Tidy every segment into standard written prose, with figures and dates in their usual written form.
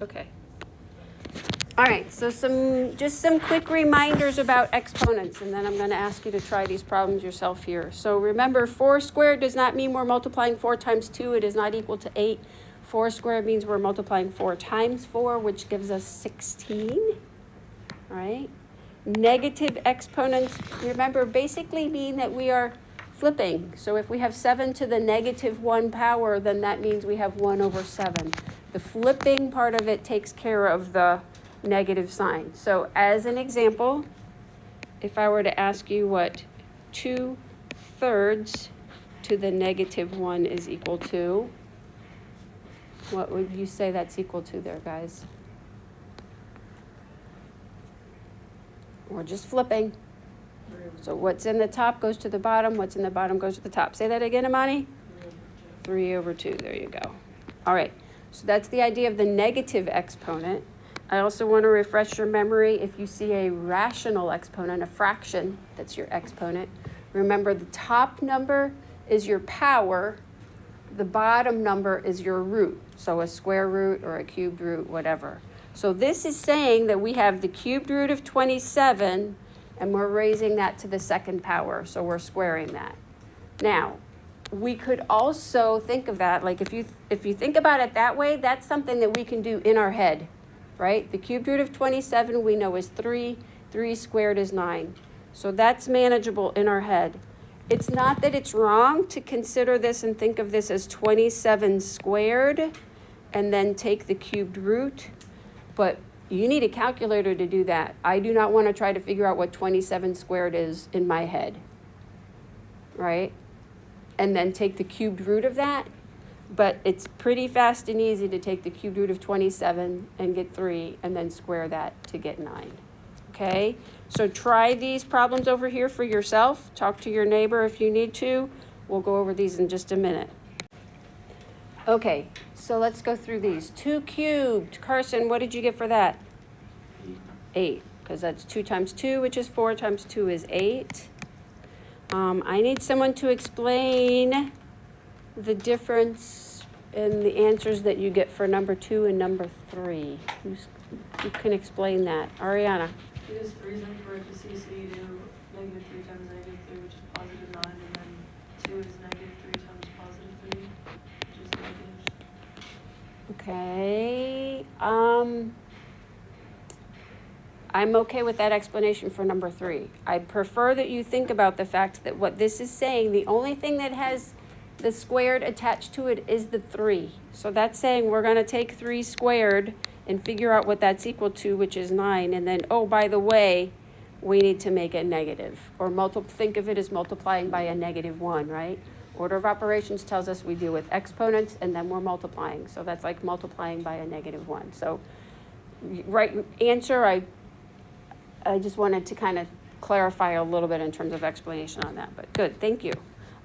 Okay. All right, so just some quick reminders about exponents, and then I'm going to ask you to try these problems yourself here. So remember, 4 squared does not mean we're multiplying 4 times 2. It is not equal to 8. 4 squared means we're multiplying 4 times 4, which gives us 16. All right. Negative exponents, remember, basically mean that we are flipping. So if we have 7 to the negative 1 power, then that means we have 1 over 7. The flipping part of it takes care of the negative sign. So as an example, if I were to ask you what 2/3 to the negative 1 is equal to, what would you say that's equal to there, guys? We're just flipping. So what's in the top goes to the bottom. What's in the bottom goes to the top. Say that again, Amani. 3/2. There you go. All right. So that's the idea of the negative exponent. I also want to refresh your memory. If you see a rational exponent, a fraction, that's your exponent. Remember, the top number is your power. The bottom number is your root. So a square root or a cubed root, whatever. So this is saying that we have the cubed root of 27, and we're raising that to the second power. So we're squaring that. Now, we could also think of that, like if you think about it that way, that's something that we can do in our head, right? The cubed root of 27 we know is 3. 3 squared is 9. So that's manageable in our head. It's not that it's wrong to consider this and think of this as 27 squared and then take the cubed root, but you need a calculator to do that. I do not want to try to figure out what 27 squared is in my head, right? And then take the cubed root of that. But it's pretty fast and easy to take the cubed root of 27 and get 3 and then square that to get 9. Okay? So try these problems over here for yourself. Talk to your neighbor if you need to. We'll go over these in just a minute. Okay, so let's go through these. 2 cubed. Carson, what did you get for that? 8, because that's 2 times 2, which is 4 times 2 is 8. I need someone to explain the difference in the answers that you get for number 2 and number 3. Who can explain that? Ariana. It is 3 times parentheses, so you do negative 3 times negative 3, which is positive 9, and then 2 is negative 3 times positive 3, which is negative. Okay. I'm okay with that explanation for number 3. I prefer that you think about the fact that what this is saying, the only thing that has the squared attached to it is the 3. So that's saying we're going to take 3 squared and figure out what that's equal to, which is 9. And then, oh, by the way, we need to make it negative. Or think of it as multiplying by a negative 1, right? Order of operations tells us we deal with exponents and then we're multiplying. So that's like multiplying by a negative 1. So right answer, I just wanted to kind of clarify a little bit in terms of explanation on that. But good, thank you.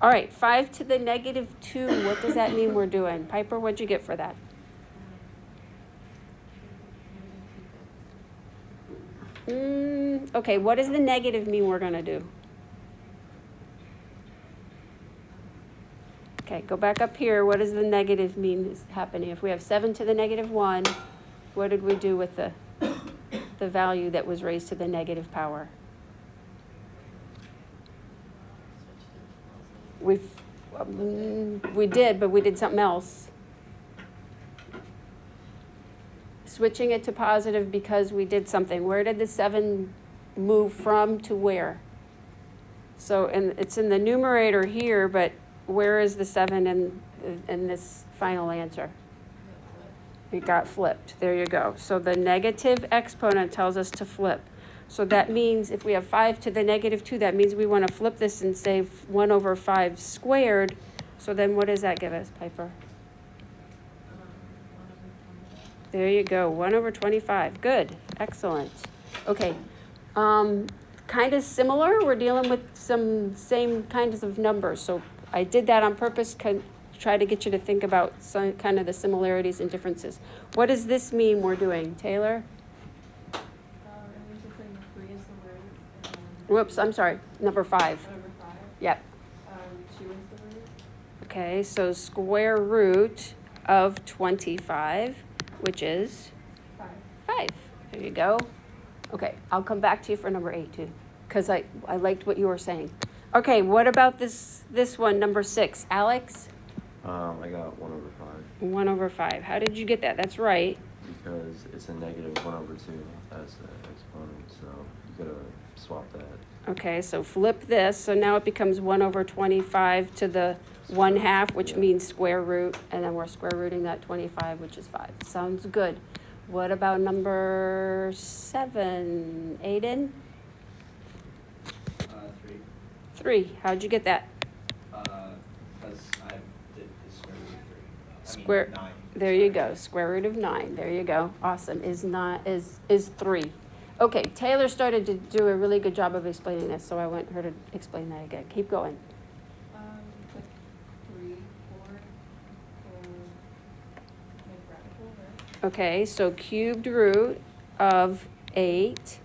All right, 5 to the negative 2. What does that mean we're doing? Piper, what'd you get for that? Okay, what does the negative mean we're going to do? Okay, go back up here. What does the negative mean is happening? If we have 7 to the negative 1, what did we do with the value that was raised to the negative power? We did, but we did something else. Switching it to positive because we did something. Where did the 7 move from to where? So it's in the numerator here, but where is the 7 in this final answer? It got flipped. There you go. So the negative exponent tells us to flip. So that means if we have 5 to the negative 2, that means we want to flip this and say 1 over 5 squared. So then what does that give us, Piper? There you go, 1 over 25. Good, excellent. Okay, kind of similar. We're dealing with some same kinds of numbers. So I did that on purpose to try to get you to think about some kind of the similarities and differences. What does this mean we're doing, Taylor? Whoops, I'm sorry, number 5. Number 5? Yep. 2 is the root. Okay, so square root of 25, which is? 5. There you go. Okay, I'll come back to you for number 8 too, because I liked what you were saying. Okay, what about this one, number 6? Alex? I got 1 over 5. 1 over 5. How did you get that? That's right. Because it's a negative 1 over 2 as the exponent, so you gotta swap that. Okay, so flip this. So now it becomes 1 over 25 to the 1/2, which means square root, and then we're square rooting that 25, which is 5. Sounds good. What about number 7, Aiden? 3. 3. How'd you get that? Because I did the square root of 3. Square. 9. There you go. Square root of 9. There you go. Awesome. Is 3. Okay, Taylor started to do a really good job of explaining this, so I want her to explain that again. Keep going. Put 3, 4, make radical, right? Okay, so cubed root of 8,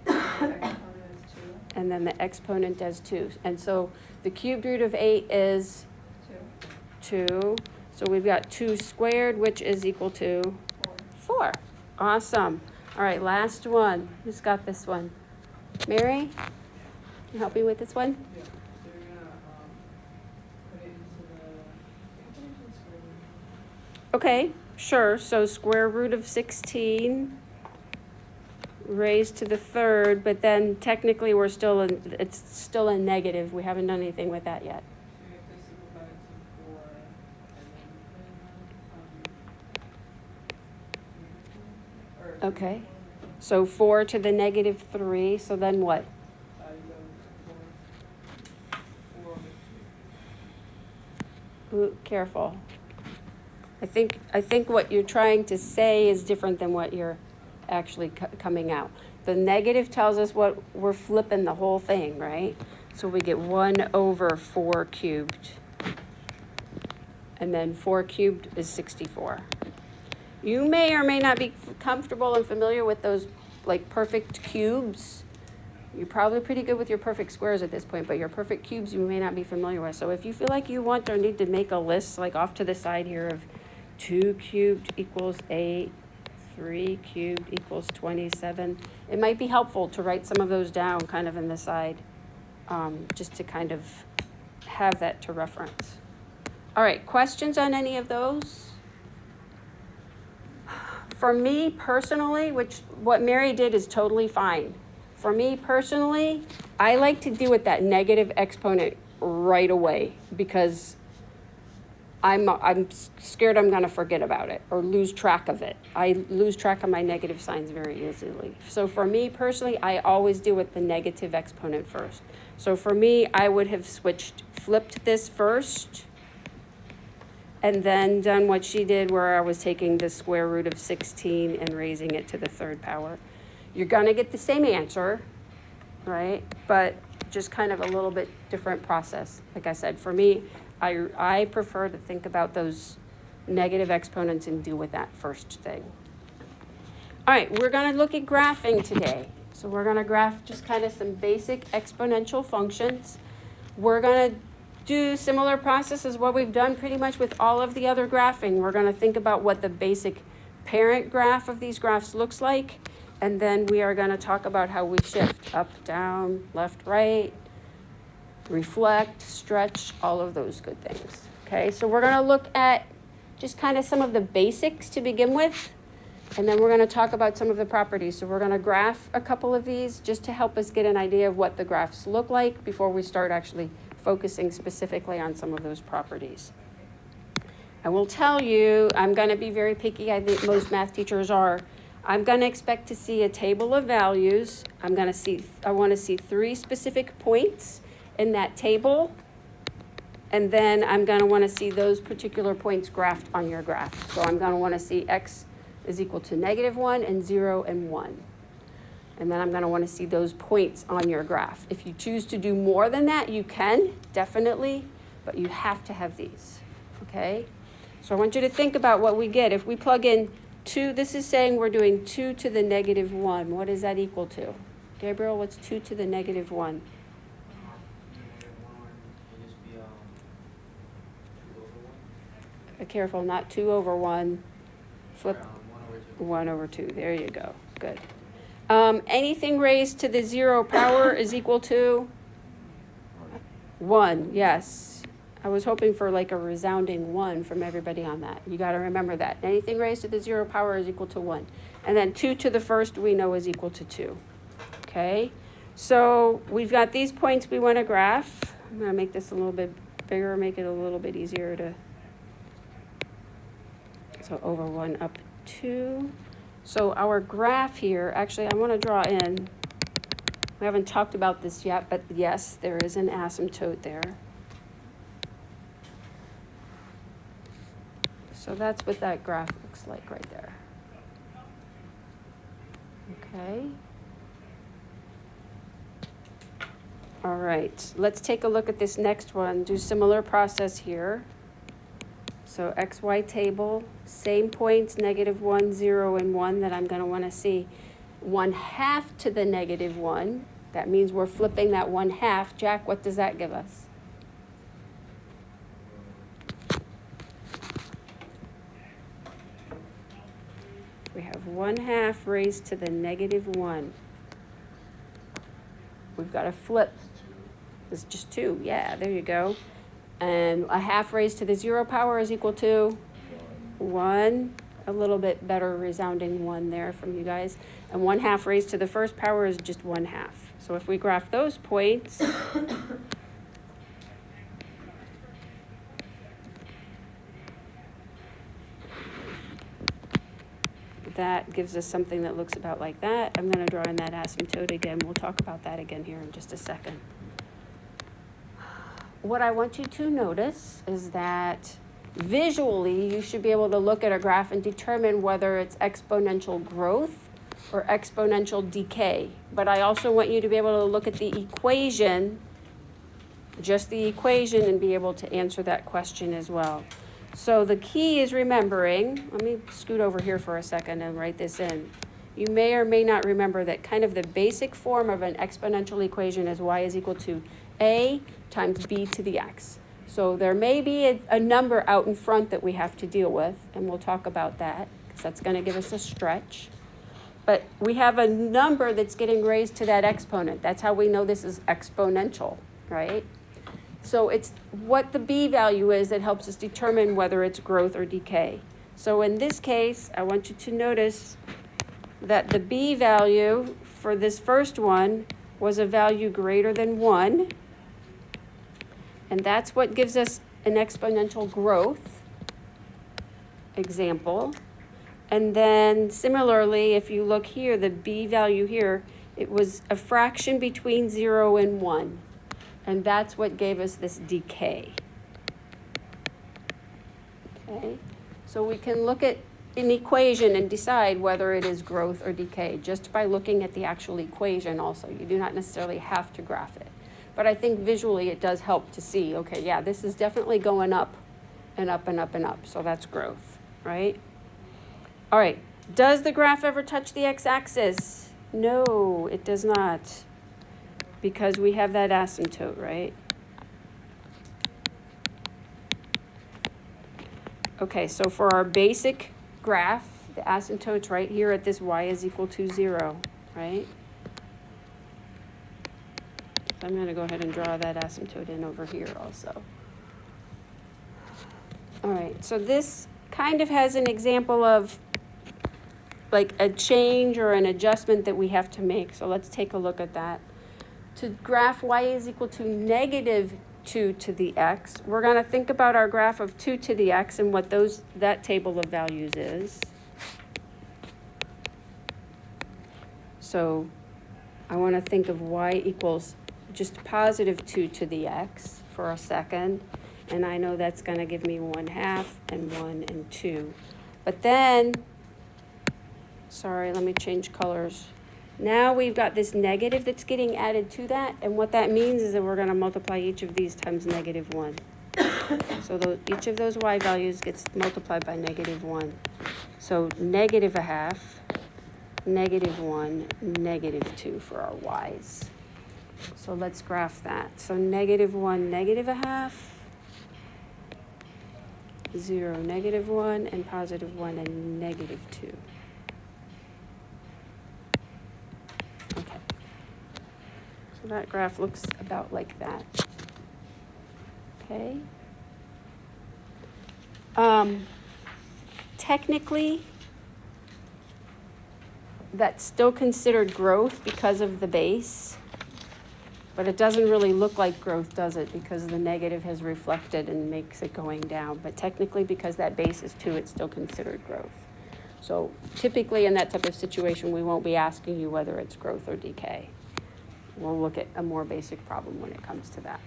And then the exponent is 2. and then the exponent does 2. And so the cubed root of 8 is 2. 2. So we've got 2 squared, which is equal to 4. Awesome. All right, last one. Who's got this one? Mary? Can you help me with this one? Yeah, so you're gonna put it into the square root. Okay, sure. So square root of 16 raised to the 3rd, but then technically it's still a negative. We haven't done anything with that yet. So you have to simplify it to 4, and then Okay. So 4 to the negative 3, so then what? you go 4 over 2. Ooh, careful. I think what you're trying to say is different than what you're actually coming out. The negative tells us what we're flipping the whole thing, right? So we get 1 over 4 cubed. And then 4 cubed is 64. You may or may not be comfortable and familiar with those like perfect cubes. You're probably pretty good with your perfect squares at this point, but your perfect cubes you may not be familiar with. So if you feel like you want or need to make a list like off to the side here of 2 cubed equals 8, 3 cubed equals 27, it might be helpful to write some of those down kind of in the side, just to kind of have that to reference. All right, questions on any of those? For me personally, what Mary did is totally fine. For me personally, I like to deal with that negative exponent right away because I'm scared I'm going to forget about it or lose track of it. I lose track of my negative signs very easily. So for me personally, I always deal with the negative exponent first. So for me, I would have flipped this first, and then done what she did where I was taking the square root of 16 and raising it to the 3rd power. You're going to get the same answer, right? But just kind of a little bit different process. Like I said, for me, I prefer to think about those negative exponents and deal with that first thing. All right, we're going to look at graphing today. So we're going to graph just kind of some basic exponential functions. We're going to do similar process as what we've done pretty much with all of the other graphing. We're going to think about what the basic parent graph of these graphs looks like, and then we are going to talk about how we shift up, down, left, right, reflect, stretch, all of those good things. Okay, so we're going to look at just kind of some of the basics to begin with, and then we're going to talk about some of the properties. So we're going to graph a couple of these just to help us get an idea of what the graphs look like before we start actually focusing specifically on some of those properties. I will tell you, I'm going to be very picky. I think most math teachers are. I'm going to expect to see a table of values. I want to see 3 specific points in that table. And then I'm going to want to see those particular points graphed on your graph. So I'm going to want to see x is equal to -1 and 0 and 1. And then I'm going to want to see those points on your graph. If you choose to do more than that, you can, definitely, but you have to have these, okay? So I want you to think about what we get. If we plug in 2, this is saying we're doing 2 to the -1. What is that equal to? Gabriel, what's 2 to the -1? -1 will just be 2 over 1. Careful, not 2 over 1. Flip. 1 over 1 over 2, there you go, good. Anything raised to the 0 power is equal to 1, yes. I was hoping for like a resounding 1 from everybody on that. You gotta remember that. Anything raised to the 0 power is equal to 1. And then 2 to the first we know is equal to 2, okay? So we've got these points we wanna graph. I'm gonna make this a little bit bigger, make it a little bit easier to, so over 1 up 2. So our graph here, actually I want to draw in, we haven't talked about this yet, but yes, there is an asymptote there. So that's what that graph looks like right there. Okay. All right, let's take a look at this next one, do similar process here. So XY table, same points, -1, 0, and 1 that I'm going to want to see. 1/2 to the -1. That means we're flipping that 1/2. Jack, what does that give us? We have 1/2 raised to the -1. We've got to flip. It's just 2. Yeah, there you go. And 1/2 raised to the 0 power is equal to 1. A little bit better resounding 1 there from you guys. And 1/2 raised to the first power is just 1/2. So if we graph those points, that gives us something that looks about like that. I'm going to draw in that asymptote again. We'll talk about that again here in just a second. What I want you to notice is that visually you should be able to look at a graph and determine whether it's exponential growth or exponential decay. But I also want you to be able to look at the equation, just the equation, and be able to answer that question as well. So the key is remembering, let me scoot over here for a second and write this in. You may or may not remember that kind of the basic form of an exponential equation is y is equal to a times b to the x. So there may be a number out in front that we have to deal with, and we'll talk about that, because that's going to give us a stretch. But we have a number that's getting raised to that exponent. That's how we know this is exponential, right? So it's what the b value is that helps us determine whether it's growth or decay. So in this case, I want you to notice that the b value for this first one was a value greater than 1. And that's what gives us an exponential growth example. And then similarly, if you look here, the b value here, it was a fraction between 0 and 1. And that's what gave us this decay. Okay, so we can look at an equation and decide whether it is growth or decay just by looking at the actual equation also. You do not necessarily have to graph it. But I think visually it does help to see, okay, yeah, this is definitely going up and up and up and up. So that's growth, right? All right, does the graph ever touch the x-axis? No, it does not, because we have that asymptote, right? Okay, so for our basic graph, the asymptote's right here at this y is equal to 0, right? So I'm going to go ahead and draw that asymptote in over here also. All right, so this kind of has an example of like a change or an adjustment that we have to make. So let's take a look at that. To graph y is equal to -2 to the x, we're going to think about our graph of 2 to the x and what that table of values is. So I want to think of y equals just +2 to the x for a second. And I know that's going to give me 1/2 and 1 and 2. But then, sorry, let me change colors. Now we've got this negative that's getting added to that. And what that means is that we're going to multiply each of these times -1. So each of those y values gets multiplied by -1. So -1/2, -1, -2 for our y's. So let's graph that. So -1, -1/2, 0, -1, and +1 and -2. So that graph looks about like that. Okay. Technically, that's still considered growth because of the base, but it doesn't really look like growth, does it? Because the negative has reflected and makes it going down. But technically, because that base is 2, it's still considered growth. So typically in that type of situation, we won't be asking you whether it's growth or decay. We'll look at a more basic problem when it comes to that.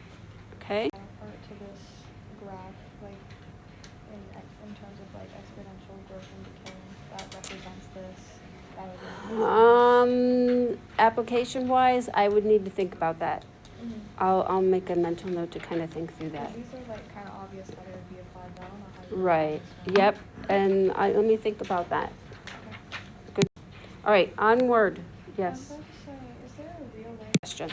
Okay? Or to this graph, like in terms of like exponential growth and decay, that represents this. That would be Application-wise, I would need to think about that. Mhm. I'll make a mental note to kind of think through that. These are like kind of obvious that it would be applied, but I don't know how you. Right. apply this one. Yep. And let me think about that. Good. All right. Onward. I was Yes. about to say, is there a real way? Question.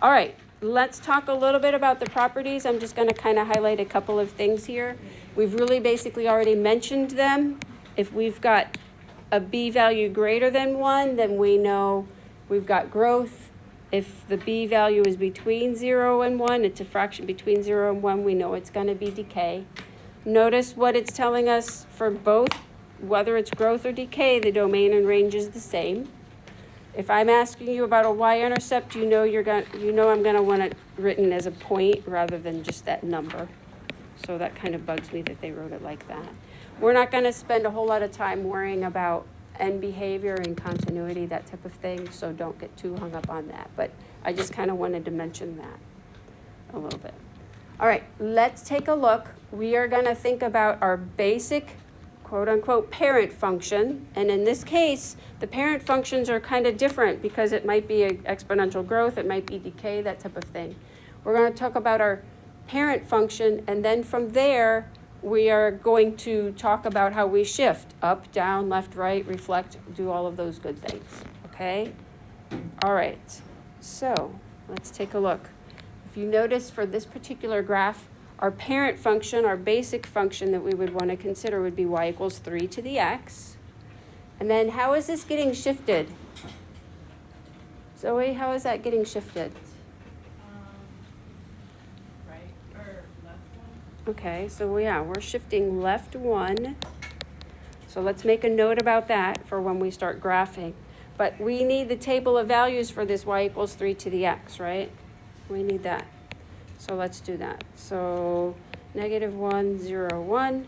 All right. Let's talk a little bit about the properties. I'm just going to kind of highlight a couple of things here. We've really basically already mentioned them. If we've got a b value greater than 1, then we know we've got growth. If the b value is between 0 and 1, it's a fraction between 0 and 1, we know it's going to be decay. Notice what it's telling us for both, whether it's growth or decay, the domain and range is the same. If I'm asking you about a y-intercept, you know I'm going to want it written as a point rather than just that number. So that kind of bugs me that they wrote it like that. We're not going to spend a whole lot of time worrying about end behavior and continuity, that type of thing, so don't get too hung up on that. But I just kind of wanted to mention that a little bit. All right, let's take a look. We are going to think about our basic quote-unquote parent function, and in this case, the parent functions are kind of different because it might be exponential growth, it might be decay, that type of thing. We're going to talk about our parent function, and then from there, we are going to talk about how we shift up, down, left, right, reflect, do all of those good things, okay? All right, so let's take a look. If you notice for this particular graph, our parent function, our basic function that we would want to consider would be y equals 3 to the x. And then how is this getting shifted? Zoe, how is that getting shifted? Right, or left one? Okay, so we're shifting left 1. So let's make a note about that for when we start graphing. But we need the table of values for this y equals 3 to the x, right? We need that. So let's do that. So -1, 0, 1.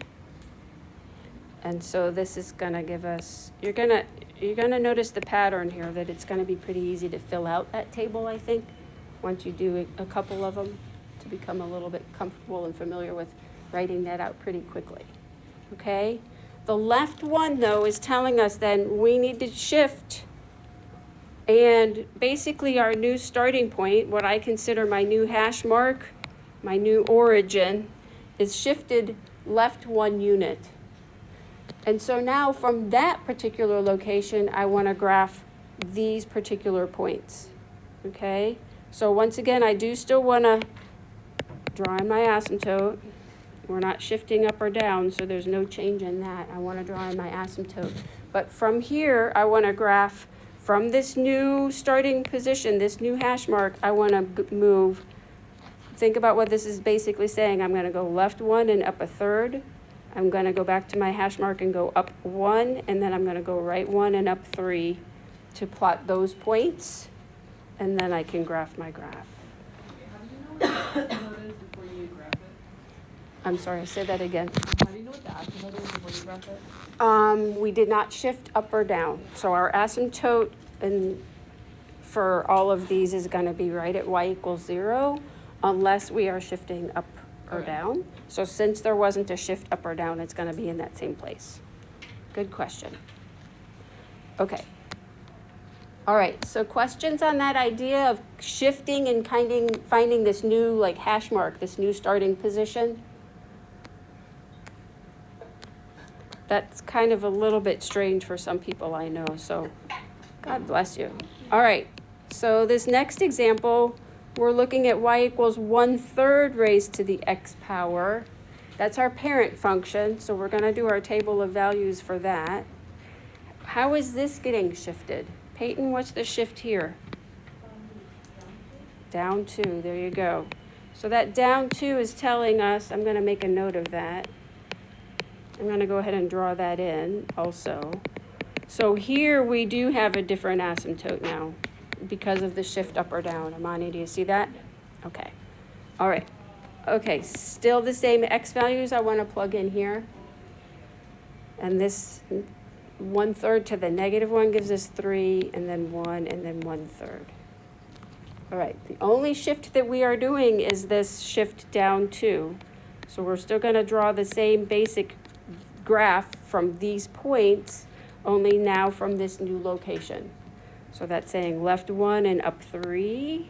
And so this is going to give us, you're going to notice the pattern here that it's going to be pretty easy to fill out that table, I think, once you do a couple of them to become a little bit comfortable and familiar with writing that out pretty quickly. Okay? The left one, though, is telling us then we need to shift. And basically our new starting point, what I consider my new hash mark, my new origin, is shifted left 1 unit. And so now from that particular location, I want to graph these particular points. Okay? So once again, I do still want to draw in my asymptote. We're not shifting up or down, so there's no change in that. I want to draw in my asymptote. But from here, I want to graph from this new starting position, this new hash mark, I want to move. Think about what this is basically saying. I'm going to go left 1 and up a third. I'm going to go back to my hash mark and go up 1, and then I'm going to go right 1 and up 3 to plot those points, and then I can graph my graph. How do you know what the asymptote is before you graph it? I'm sorry, say that again. How do you know what the asymptote is before you graph it? We did not shift up or down. So our asymptote for all of these is going to be right at y equals 0 unless we are shifting up or Okay. down. So since there wasn't a shift up or down, it's going to be in that same place. Good question. Okay. All right, so questions on that idea of shifting and finding this new like hash mark, this new starting position? That's kind of a little bit strange for some people, I know, so God bless you. All right, so this next example, we're looking at y equals 1/3 raised to the x power. That's our parent function, so we're going to do our table of values for that. How is this getting shifted? Peyton, what's the shift here? down 2, there you go. So that down 2 is telling us, I'm going to make a note of that. I'm going to go ahead and draw that in also. So here we do have a different asymptote now because of the shift up or down. Amani, do you see that? Okay. All right. Okay, still the same x values I want to plug in here. And this 1/3 to the -1 gives us 3, and then 1, and then 1/3. All right, the only shift that we are doing is this shift down 2. So we're still going to draw the same basic graph from these points, only now from this new location. So that's saying left 1 and up 3.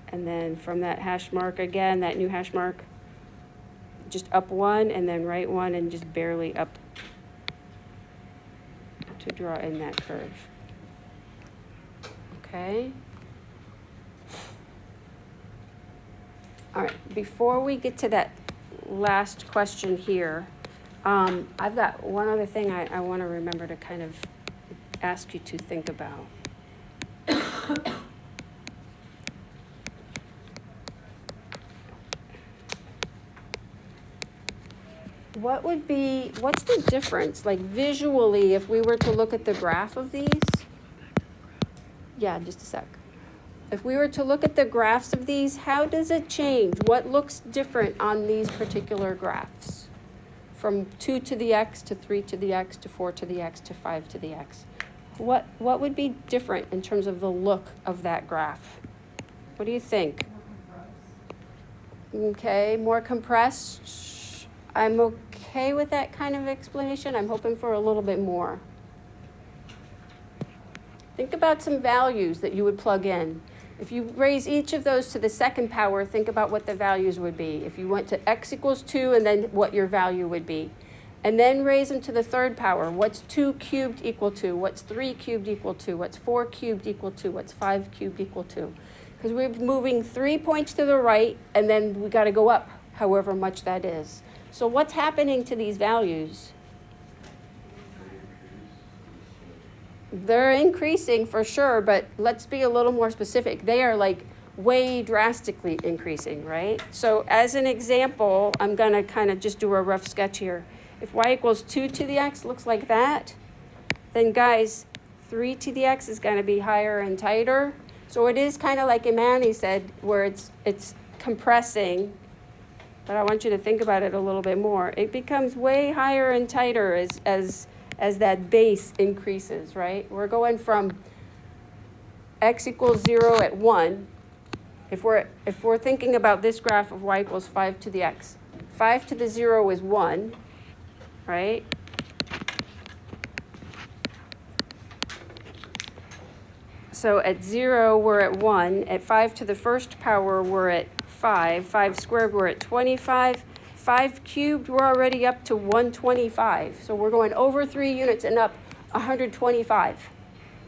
And then from that hash mark again, that new hash mark, just up 1 and then right 1 and just barely up to draw in that curve. Okay. All right, before we get to that last question here, I've got one other thing I want to remember to kind of ask you to think about. What's the difference, like visually, if we were to look at the graph of these? Yeah, just a sec. If we were to look at the graphs of these, how does it change? What looks different on these particular graphs? From 2 to the x to 3 to the x to 4 to the x to 5 to the x. What would be different in terms of the look of that graph? What do you think? Okay, more compressed. I'm okay with that kind of explanation. I'm hoping for a little bit more. Think about some values that you would plug in. If you raise each of those to the second power, think about what the values would be. If you went to x equals 2 and then what your value would be. And then raise them to the third power. What's 2 cubed equal to? What's 3 cubed equal to? What's 4 cubed equal to? What's 5 cubed equal to? Because we're moving 3 points to the right and then we got to go up however much that is. So what's happening to these values? They're increasing for sure, but let's be a little more specific. They are like way drastically increasing, right? So as an example, I'm going to kind of just do a rough sketch here. If y equals 2 to the x looks like that, then guys, 3 to the x is going to be higher and tighter. So it is kind of like Imani said, where it's compressing, but I want you to think about it a little bit more. It becomes way higher and tighter as that base increases, right? We're going from x equals 0 at 1. If we're thinking about this graph of y equals 5 to the x, 5 to the 0 is 1, right? So at 0, we're at 1. At 5 to the first power, we're at 5. 5 squared, we're at 25. 5 cubed, we're already up to 125. So we're going over 3 units and up 125.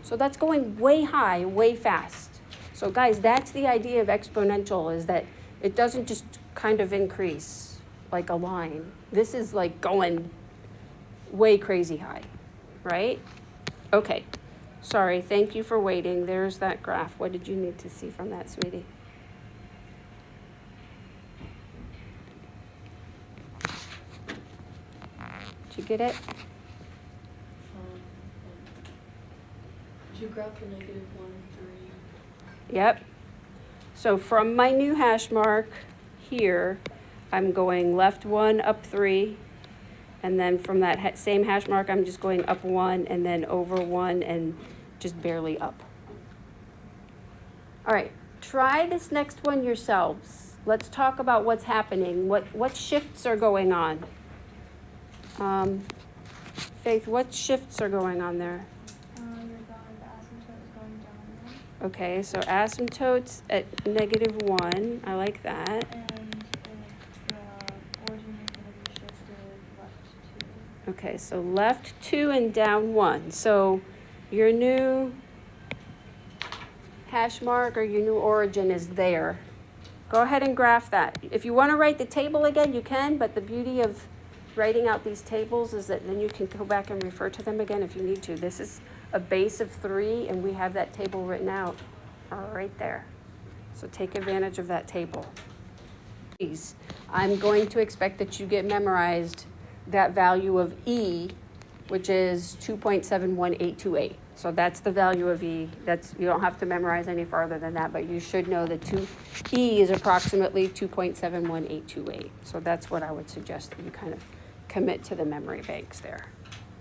So that's going way high, way fast. So guys, that's the idea of exponential, is that it doesn't just kind of increase like a line. This is like going way crazy high, right? Okay. Sorry, thank you for waiting. There's that graph. What did you need to see from that, sweetie? Did you get it? Did you graph the -1 and 3? Yep. So from my new hash mark here, I'm going left 1, up 3. And then from that same hash mark, I'm just going up 1 and then over 1 and just barely up. All right, try this next one yourselves. Let's talk about what's happening, what shifts are going on. Faith, what shifts are going on there? The asymptote is going down now. Okay, so asymptotes at -1, I like that. And the origin is going to be shifted left 2. Okay, so left 2 and down 1. So your new hash mark or your new origin is there. Go ahead and graph that. If you want to write the table again, you can, but the beauty of writing out these tables is that then you can go back and refer to them again if you need to. This is a base of 3, and we have that table written out right there. So take advantage of that table. Please, I'm going to expect that you get memorized that value of E, which is 2.71828. So that's the value of E. You don't have to memorize any farther than that, but you should know that E is approximately 2.71828. So that's what I would suggest that you kind of commit to the memory banks there.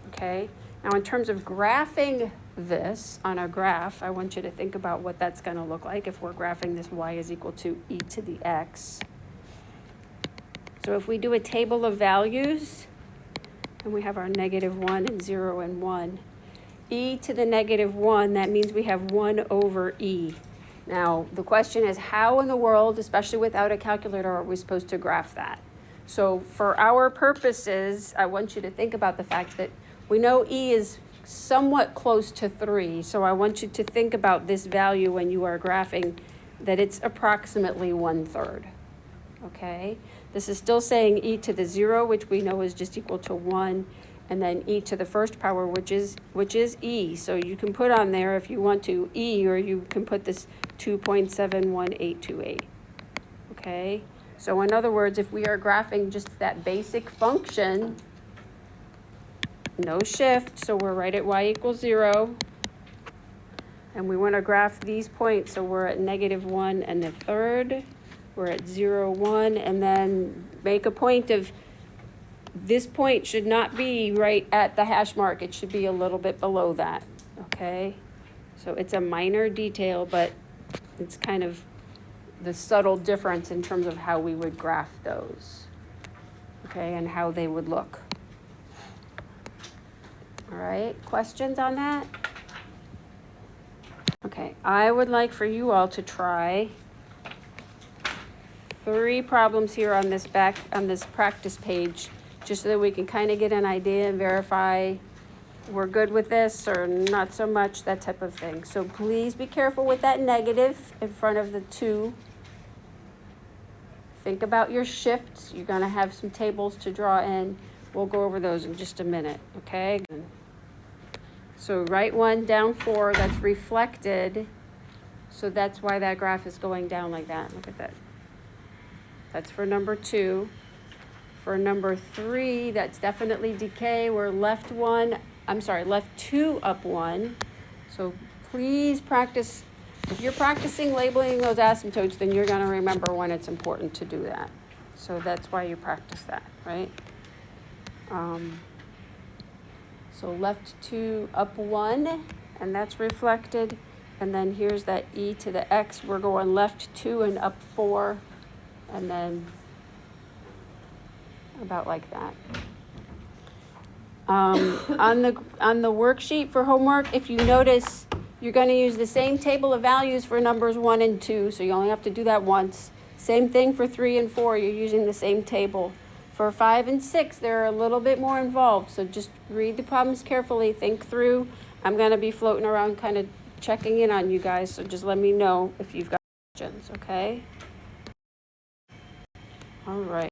Okay? Now in terms of graphing this on a graph, I want you to think about what that's going to look like if we're graphing this y is equal to e to the x. So if we do a table of values, and we have our -1 and 0 and 1, e to the -1, that means we have 1 over e. Now, the question is, how in the world, especially without a calculator, are we supposed to graph that? So for our purposes, I want you to think about the fact that we know e is somewhat close to 3, so I want you to think about this value when you are graphing, that it's approximately 1/3, okay? This is still saying e to the 0, which we know is just equal to 1, and then e to the first power, which is e. So you can put on there, if you want to, e, or you can put this 2.71828, okay? So in other words, if we are graphing just that basic function, no shift, so we're right at y equals 0. And we want to graph these points, so we're at -1 and 1/3. We're at 0, 1, and then make a point of this point should not be right at the hash mark. It should be a little bit below that, okay? So it's a minor detail, but it's kind of the subtle difference in terms of how we would graph those, okay, and how they would look. All right, questions on that? Okay, I would like for you all to try 3 problems here on this practice page, just so that we can kind of get an idea and verify we're good with this or not so much, that type of thing. So please be careful with that negative in front of the 2. Think about your shifts. You're going to have some tables to draw in. We'll go over those in just a minute, okay? So write 1, down 4, that's reflected. So that's why that graph is going down like that. Look at that. That's for number 2. For number 3, that's definitely decay. We're left 2 up 1. So please practice. If you're practicing labeling those asymptotes, then you're going to remember when it's important to do that. So that's why you practice that, right? So left 2 up 1, and that's reflected. And then here's that e to the x. We're going left 2 and up 4, and then about like that. On the worksheet for homework, if you notice, you're going to use the same table of values for numbers 1 and 2, so you only have to do that once. Same thing for 3 and 4, you're using the same table. For 5 and 6, they're a little bit more involved, so just read the problems carefully, think through. I'm going to be floating around kind of checking in on you guys, so just let me know if you've got questions, okay? All right.